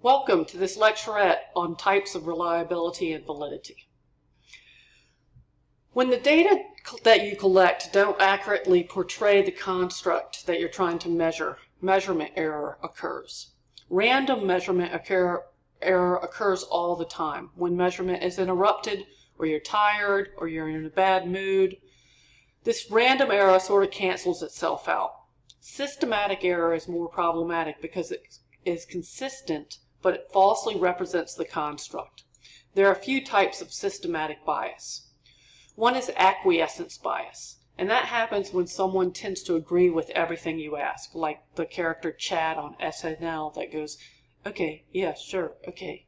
Welcome to this lecturette on types of reliability and validity. When the data that you collect don't accurately portray the construct that you're trying to measure, measurement error occurs. Random measurement error occurs all the time. When measurement is interrupted, or you're tired, or you're in a bad mood, this random error sort of cancels itself out. Systematic error is more problematic because it is consistent, but it falsely represents the construct. There are a few types of systematic bias. One is acquiescence bias, and that happens when someone tends to agree with everything you ask, like the character Chad on SNL that goes, okay, yeah, sure, okay.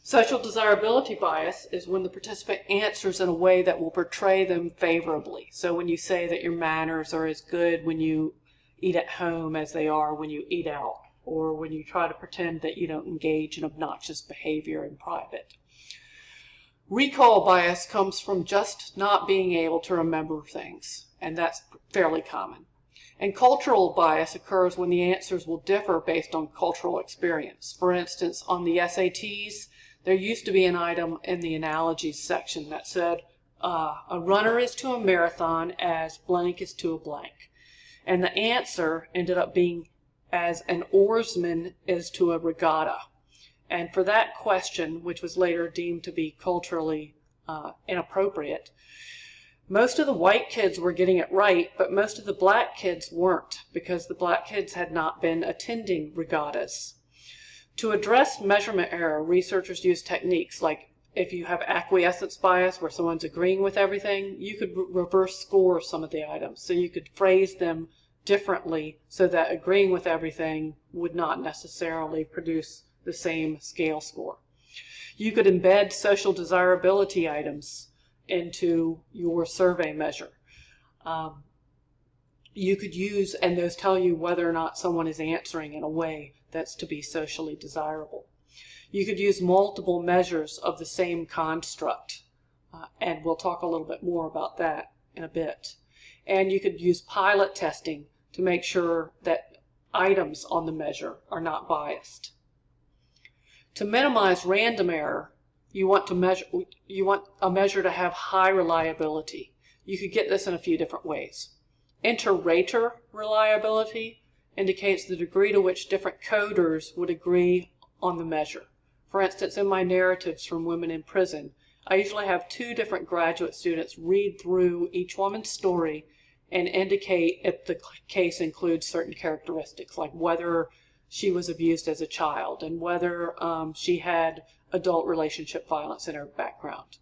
Social desirability bias is when the participant answers in a way that will portray them favorably. So when you say that your manners are as good when you eat at home as they are when you eat out, or when you try to pretend that you don't engage in obnoxious behavior in private. Recall bias comes from just not being able to remember things, and that's fairly common. And cultural bias occurs when the answers will differ based on cultural experience. For instance, on the SATs, there used to be an item in the analogies section that said, a runner is to a marathon as blank is to a blank. And the answer ended up being as an oarsman is to a regatta. And for that question, which was later deemed to be culturally inappropriate, most of the white kids were getting it right, but most of the black kids weren't, because the black kids had not been attending regattas. To address measurement error, researchers use techniques like, if you have acquiescence bias where someone's agreeing with everything, you could reverse score some of the items. So you could phrase them differently so that agreeing with everything would not necessarily produce the same scale score. You could embed social desirability items into your survey measure. You could use, and those tell you whether or not someone is answering in a way that's to be socially desirable. You could use multiple measures of the same construct, and we'll talk a little bit more about that in a bit. And you could use pilot testing to make sure that items on the measure are not biased. To minimize random error, you want a measure to have high reliability. You could get this in a few different ways. Inter-rater reliability indicates the degree to which different coders would agree on the measure. For instance, in my narratives from Women in Prison, I usually have two different graduate students read through each woman's story and indicate if the case includes certain characteristics, like whether she was abused as a child and whether she had adult relationship violence in her background.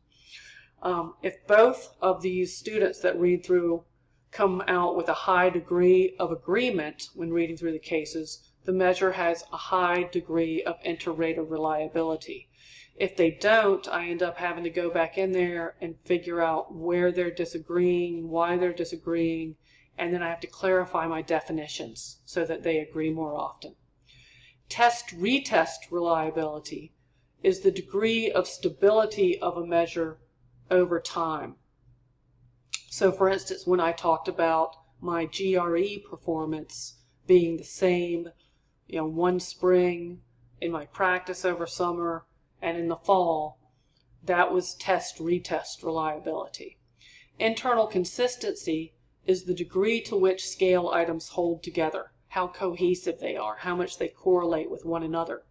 If both of these students that read through come out with a high degree of agreement when reading through the cases, the measure has a high degree of inter-rater reliability. If they don't, I end up having to go back in there and figure out where they're disagreeing, why they're disagreeing, and then I have to clarify my definitions so that they agree more often. Test-retest reliability is the degree of stability of a measure over time. So for instance, when I talked about my GRE performance being the same, one spring, in my practice over summer, and in the fall, that was test-retest reliability. Internal consistency is the degree to which scale items hold together, how cohesive they are, how much they correlate with one another.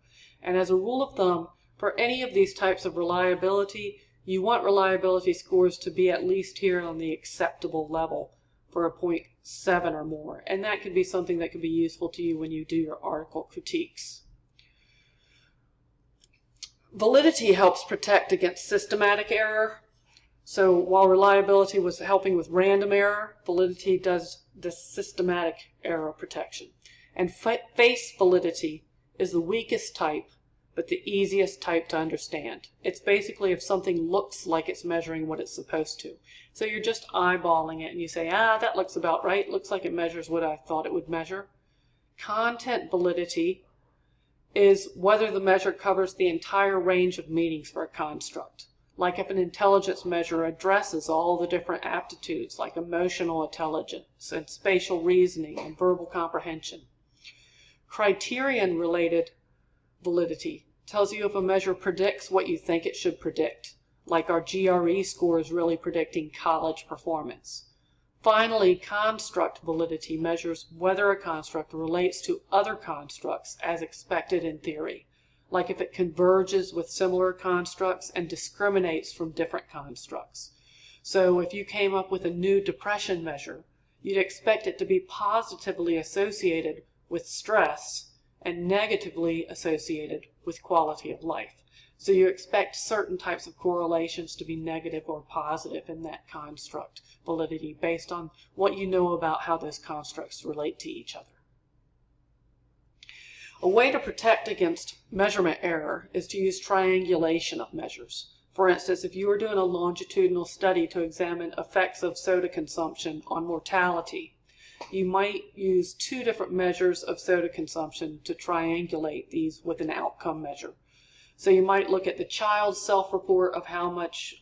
And as a rule of thumb, for any of these types of reliability, you want reliability scores to be at least here on the acceptable level for a 0.7 or more. And that could be something that could be useful to you when you do your article critiques. Validity helps protect against systematic error. So while reliability was helping with random error, validity does the systematic error protection. And face validity is the weakest type, but the easiest type to understand. It's basically if something looks like it's measuring what it's supposed to. So you're just eyeballing it and you say, that looks about right. Looks like it measures what I thought it would measure. Content validity is whether the measure covers the entire range of meanings for a construct. Like if an intelligence measure addresses all the different aptitudes, like emotional intelligence and spatial reasoning and verbal comprehension. Criterion-related validity tells you if a measure predicts what you think it should predict, like our GRE score is really predicting college performance. Finally, construct validity measures whether a construct relates to other constructs as expected in theory, like if it converges with similar constructs and discriminates from different constructs. So if you came up with a new depression measure, you'd expect it to be positively associated with stress and negatively associated with quality of life. So you expect certain types of correlations to be negative or positive in that construct validity based on what you know about how those constructs relate to each other. A way to protect against measurement error is to use triangulation of measures. For instance, if you were doing a longitudinal study to examine effects of soda consumption on mortality, you might use two different measures of soda consumption to triangulate these with an outcome measure. So you might look at the child's self-report of how much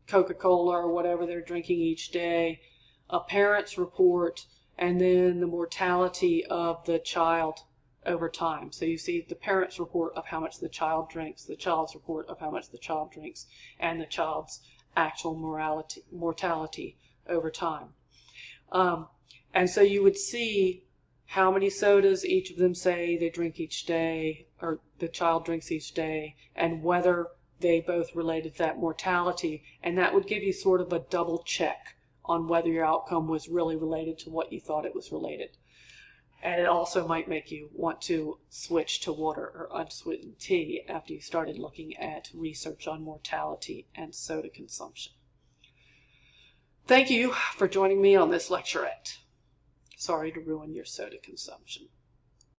Coca-Cola or whatever they're drinking each day, a parent's report, and then the mortality of the child over time. So you see the parent's report of how much the child drinks, the child's report of how much the child drinks, and the child's actual mortality over time. And so you would see how many sodas each of them say they drink each day, or the child drinks each day, and whether they both related to that mortality. And that would give you sort of a double check on whether your outcome was really related to what you thought it was related. And it also might make you want to switch to water or unsweetened tea after you started looking at research on mortality and soda consumption. Thank you for joining me on this lecturette. Sorry to ruin your soda consumption.